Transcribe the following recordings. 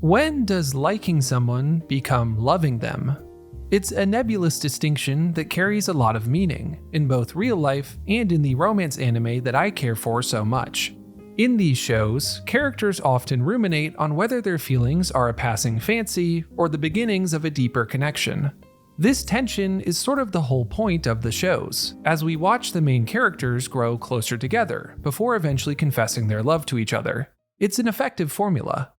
When does liking someone become loving them? It's a nebulous distinction that carries a lot of meaning, in both real life and in the romance anime that I care for so much. In these shows, characters often ruminate on whether their feelings are a passing fancy or the beginnings of a deeper connection. This tension is sort of the whole point of the shows, as we watch the main characters grow closer together before eventually confessing their love to each other. It's an effective formula.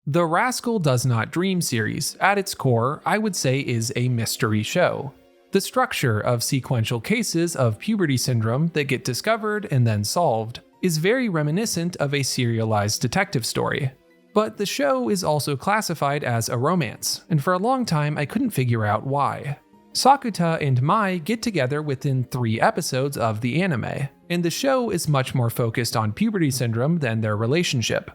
The Rascal Does Not Dream series, at its core, I would say is a mystery show. The structure of sequential cases of puberty syndrome that get discovered and then solved is very reminiscent of a serialized detective story. But the show is also classified as a romance, and for a long time I couldn't figure out why. Sakuta and Mai get together within 3 episodes of the anime, and the show is much more focused on puberty syndrome than their relationship.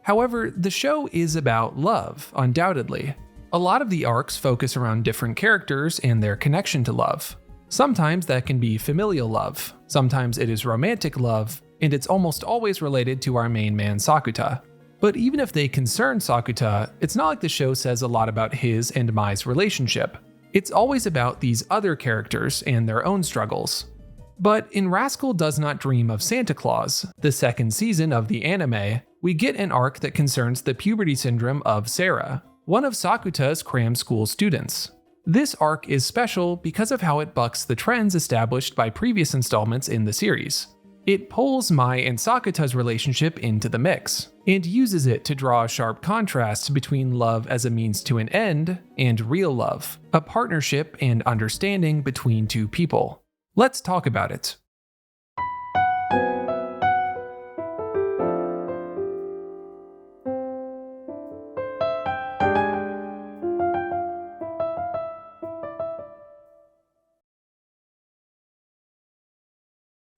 However, the show is about love, undoubtedly. A lot of the arcs focus around different characters and their connection to love. Sometimes that can be familial love, sometimes it is romantic love, and it's almost always related to our main man Sakuta. But even if they concern Sakuta, it's not like the show says a lot about his and Mai's relationship. It's always about these other characters and their own struggles. But in Rascal Does Not Dream of Santa Claus, the second season of the anime, we get an arc that concerns the puberty syndrome of Sara, one of Sakuta's cram school students. This arc is special because of how it bucks the trends established by previous installments in the series. It pulls Mai and Sakuta's relationship into the mix, and uses it to draw a sharp contrast between love as a means to an end and real love, a partnership and understanding between two people. Let's talk about it.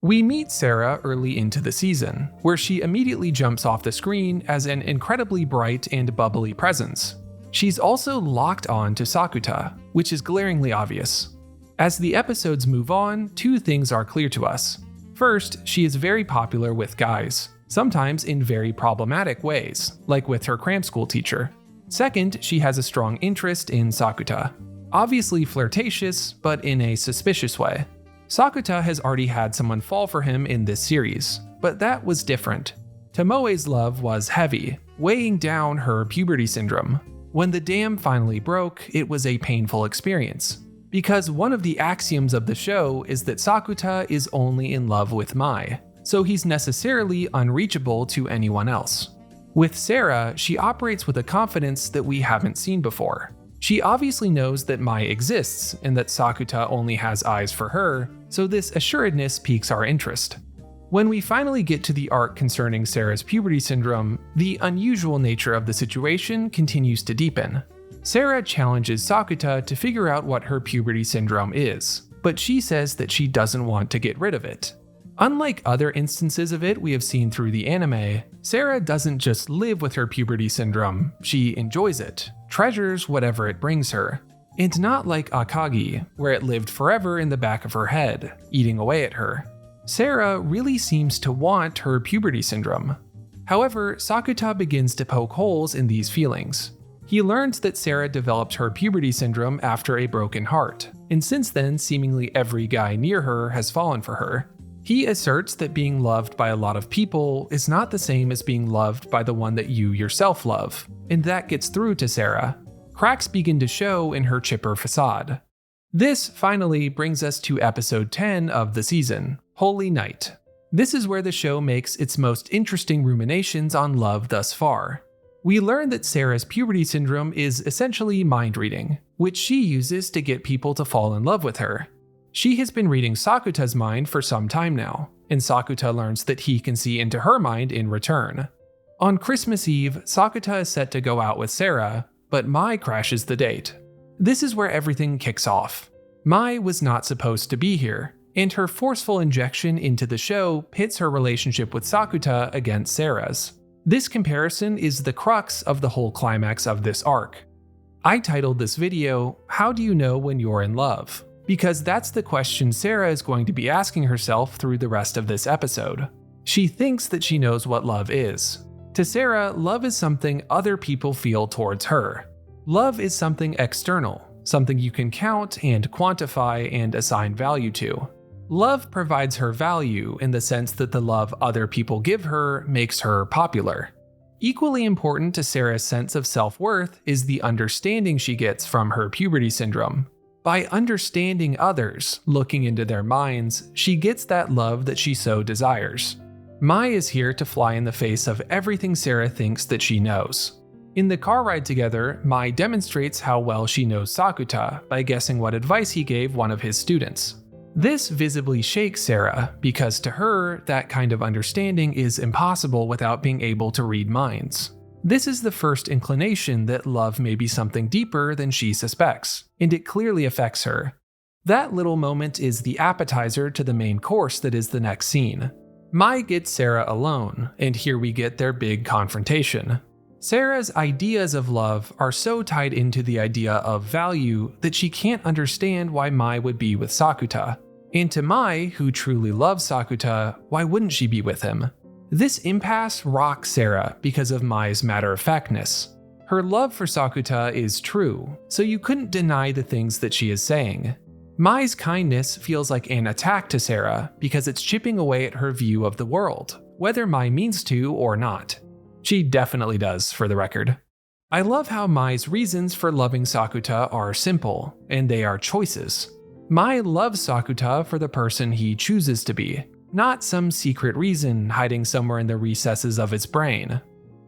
We meet Sara early into the season, where she immediately jumps off the screen as an incredibly bright and bubbly presence. She's also locked on to Sakuta, which is glaringly obvious. As the episodes move on, 2 things are clear to us. First, she is very popular with guys, sometimes in very problematic ways, like with her cram school teacher. Second, she has a strong interest in Sakuta. Obviously flirtatious, but in a suspicious way. Sakuta has already had someone fall for him in this series, but that was different. Tomoe's love was heavy, weighing down her puberty syndrome. When the dam finally broke, it was a painful experience, because one of the axioms of the show is that Sakuta is only in love with Mai, so he's necessarily unreachable to anyone else. With Sara, she operates with a confidence that we haven't seen before. She obviously knows that Mai exists and that Sakuta only has eyes for her, so this assuredness piques our interest. When we finally get to the arc concerning Sara's puberty syndrome, the unusual nature of the situation continues to deepen. Sara challenges Sakuta to figure out what her puberty syndrome is, but she says that she doesn't want to get rid of it. Unlike other instances of it we have seen through the anime, Sara doesn't just live with her puberty syndrome, she enjoys it, treasures whatever it brings her. And not like Akagi, where it lived forever in the back of her head, eating away at her. Sara really seems to want her puberty syndrome. However, Sakuta begins to poke holes in these feelings. He learns that Sara developed her puberty syndrome after a broken heart, and since then seemingly every guy near her has fallen for her. He asserts that being loved by a lot of people is not the same as being loved by the one that you yourself love, and that gets through to Sara. Cracks begin to show in her chipper facade. This finally brings us to episode 10 of the season, Holy Night. This is where the show makes its most interesting ruminations on love thus far. We learn that Sara's puberty syndrome is essentially mind reading, which she uses to get people to fall in love with her. She has been reading Sakuta's mind for some time now, and Sakuta learns that he can see into her mind in return. On Christmas Eve, Sakuta is set to go out with Sara, but Mai crashes the date. This is where everything kicks off. Mai was not supposed to be here, and her forceful injection into the show pits her relationship with Sakuta against Sara's. This comparison is the crux of the whole climax of this arc. I titled this video, How Do You Know When You're in Love? Because that's the question Sara is going to be asking herself through the rest of this episode. She thinks that she knows what love is. To Sara, love is something other people feel towards her. Love is something external, something you can count and quantify and assign value to. Love provides her value in the sense that the love other people give her makes her popular. Equally important to Sara's sense of self-worth is the understanding she gets from her puberty syndrome. By understanding others, looking into their minds, she gets that love that she so desires. Mai is here to fly in the face of everything Sara thinks that she knows. In the car ride together, Mai demonstrates how well she knows Sakuta by guessing what advice he gave one of his students. This visibly shakes Sara because to her, that kind of understanding is impossible without being able to read minds. This is the first inclination that love may be something deeper than she suspects, and it clearly affects her. That little moment is the appetizer to the main course that is the next scene. Mai gets Sara alone, and here we get their big confrontation. Sara's ideas of love are so tied into the idea of value that she can't understand why Mai would be with Sakuta. And to Mai, who truly loves Sakuta, why wouldn't she be with him? This impasse rocks Sara because of Mai's matter-of-factness. Her love for Sakuta is true, so you couldn't deny the things that she is saying. Mai's kindness feels like an attack to Sara because it's chipping away at her view of the world, whether Mai means to or not. She definitely does, for the record. I love how Mai's reasons for loving Sakuta are simple, and they are choices. Mai loves Sakuta for the person he chooses to be, not some secret reason hiding somewhere in the recesses of his brain.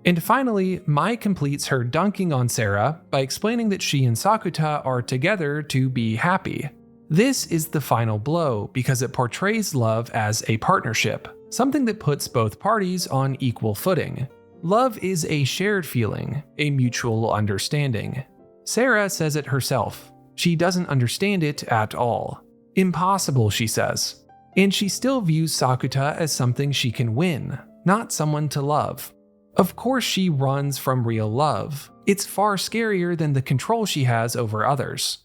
And finally, Mai completes her dunking on Sara by explaining that she and Sakuta are together to be happy. This is the final blow because it portrays love as a partnership, something that puts both parties on equal footing. Love is a shared feeling, a mutual understanding. Sara says it herself. She doesn't understand it at all. Impossible, she says. And she still views Sakuta as something she can win, not someone to love. Of course she runs from real love. It's far scarier than the control she has over others.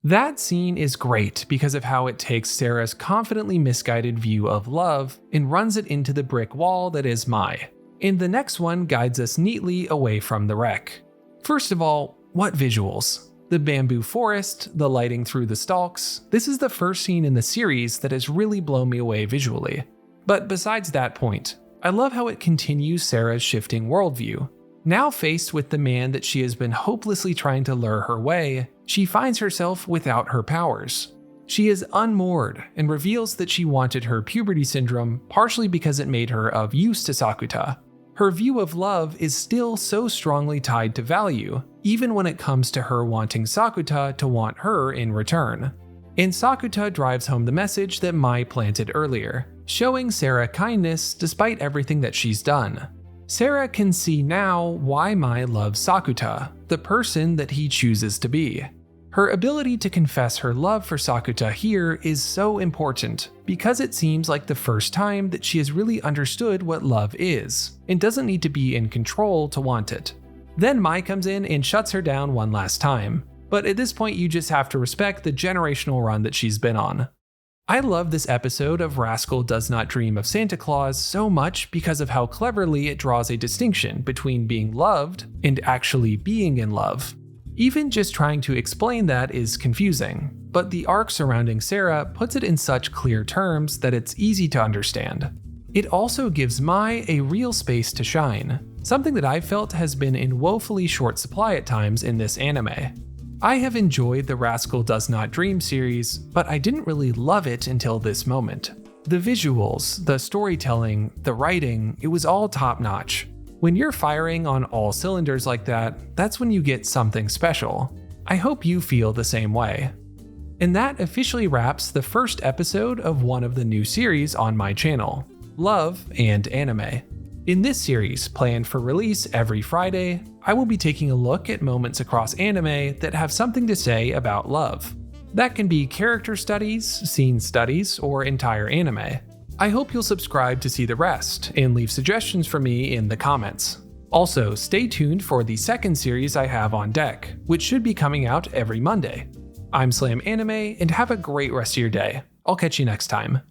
That scene is great because of how it takes Sara's confidently misguided view of love and runs it into the brick wall that is Mai. And the next one guides us neatly away from the wreck. First of all, what visuals? The bamboo forest, the lighting through the stalks. This is the first scene in the series that has really blown me away visually. But besides that point, I love how it continues Sara's shifting worldview. Now faced with the man that she has been hopelessly trying to lure her way, she finds herself without her powers. She is unmoored and reveals that she wanted her puberty syndrome partially because it made her of use to Sakuta. Her view of love is still so strongly tied to value, even when it comes to her wanting Sakuta to want her in return. And Sakuta drives home the message that Mai planted earlier, showing Sara kindness despite everything that she's done. Sara can see now why Mai loves Sakuta, the person that he chooses to be. Her ability to confess her love for Sakuta here is so important because it seems like the first time that she has really understood what love is and doesn't need to be in control to want it. Then Mai comes in and shuts her down one last time, but at this point you just have to respect the generational run that she's been on. I love this episode of Rascal Does Not Dream of Santa Claus so much because of how cleverly it draws a distinction between being loved and actually being in love. Even just trying to explain that is confusing, but the arc surrounding Sara puts it in such clear terms that it's easy to understand. It also gives Mai a real space to shine, something that I felt has been in woefully short supply at times in this anime. I have enjoyed the Rascal Does Not Dream series, but I didn't really love it until this moment. The visuals, the storytelling, the writing, it was all top-notch. When you're firing on all cylinders like that, that's when you get something special. I hope you feel the same way. And that officially wraps the first episode of one of the new series on my channel, Love and Anime. In this series, planned for release every Friday, I will be taking a look at moments across anime that have something to say about love. That can be character studies, scene studies, or entire anime. I hope you'll subscribe to see the rest and leave suggestions for me in the comments. Also, stay tuned for the second series I have on deck, which should be coming out every Monday. I'm SlamAnime, and have a great rest of your day. I'll catch you next time.